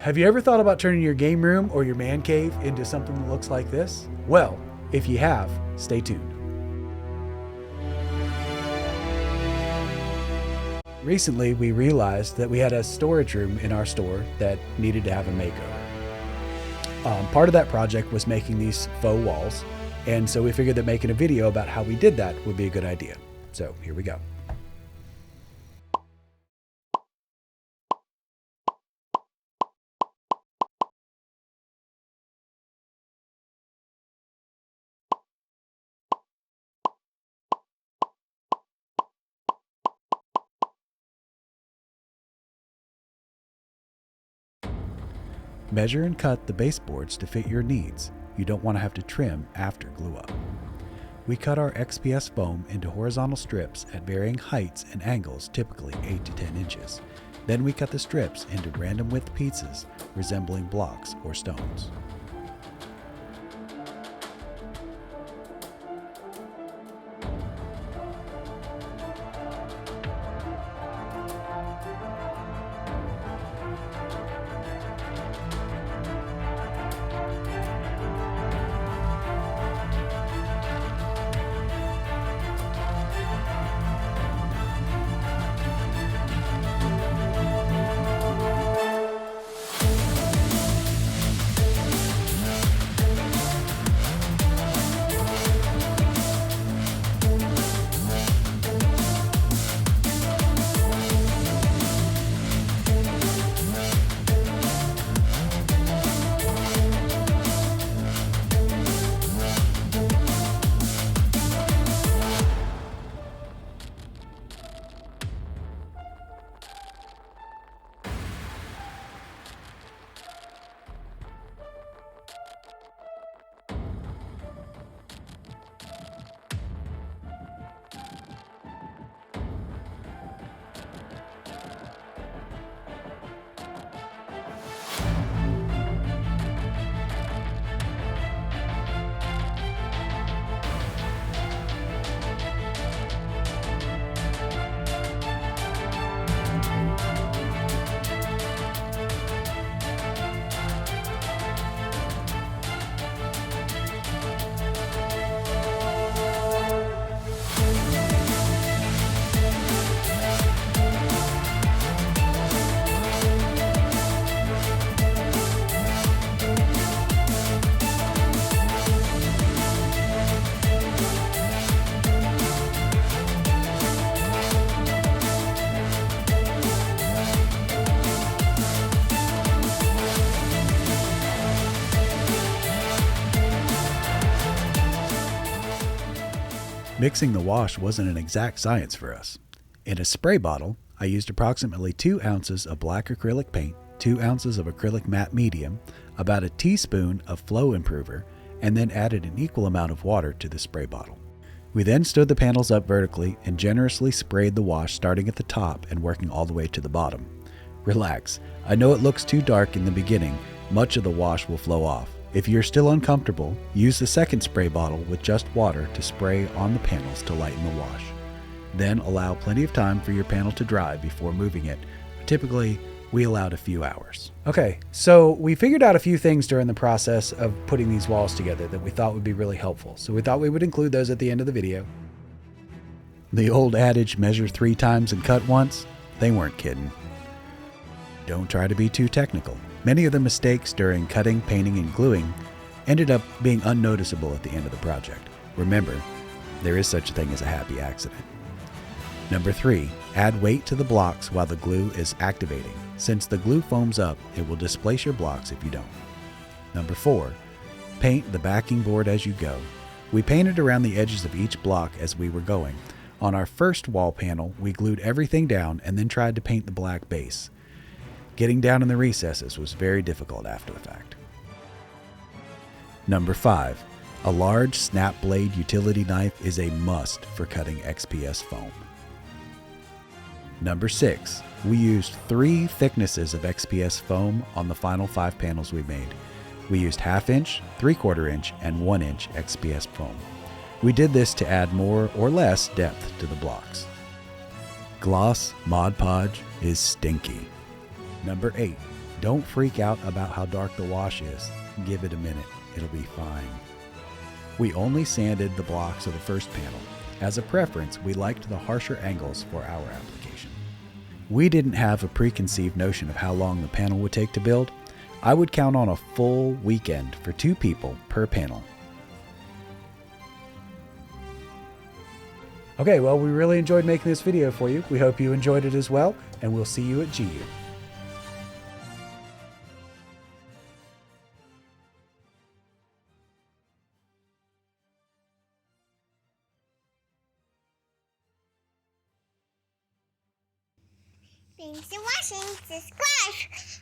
Have you ever thought about turning your game room or your man cave into something that looks like this? Well, if you have, stay tuned. Recently, we realized that we had a storage room in our store that needed to have a makeover. Part of that project was making these faux walls, and so we figured that making a video about how we did that would be a good idea. So here we go. Measure and cut the baseboards to fit your needs. You don't want to have to trim after glue up. We cut our XPS foam into horizontal strips at varying heights and angles, typically 8 to 10 inches. Then we cut the strips into random width pieces resembling blocks or stones. Mixing the wash wasn't an exact science for us. In a spray bottle, I used approximately 2 ounces of black acrylic paint, 2 ounces of acrylic matte medium, about a teaspoon of flow improver, and then added an equal amount of water to the spray bottle. We then stood the panels up vertically and generously sprayed the wash starting at the top and working all the way to the bottom. Relax, I know it looks too dark in the beginning, much of the wash will flow off. If you're still uncomfortable, use the second spray bottle with just water to spray on the panels to lighten the wash. Then allow plenty of time for your panel to dry before moving it. Typically, we allowed a few hours. Okay, so we figured out a few things during the process of putting these walls together that we thought would be really helpful. So we thought we would include those at the end of the video. The old adage, measure 3 times and cut once, they weren't kidding. Don't try to be too technical. Many of the mistakes during cutting, painting, and gluing ended up being unnoticeable at the end of the project. Remember, there is such a thing as a happy accident. Number 3, add weight to the blocks while the glue is activating. Since the glue foams up, it will displace your blocks if you don't. Number 4, paint the backing board as you go. We painted around the edges of each block as we were going. On our first wall panel, we glued everything down and then tried to paint the black base. Getting down in the recesses was very difficult after the fact. Number 5, a large snap blade utility knife is a must for cutting XPS foam. Number 6, we used 3 thicknesses of XPS foam on the final 5 panels we made. We used 1/2 inch, 3/4 inch, and 1 inch XPS foam. We did this to add more or less depth to the blocks. Gloss Mod Podge is stinky. Number 8, Don't freak out about how dark the wash is. Give it a minute. It'll be fine. We only sanded the blocks of the first panel. As a preference, we liked the harsher angles for our application. We didn't have a preconceived notion of how long the panel would take to build. I would count on a full weekend for 2 people per panel. Okay, well, we really enjoyed making this video for you. We hope you enjoyed it as well, and we'll see you at GU. Thanks for watching. Subscribe.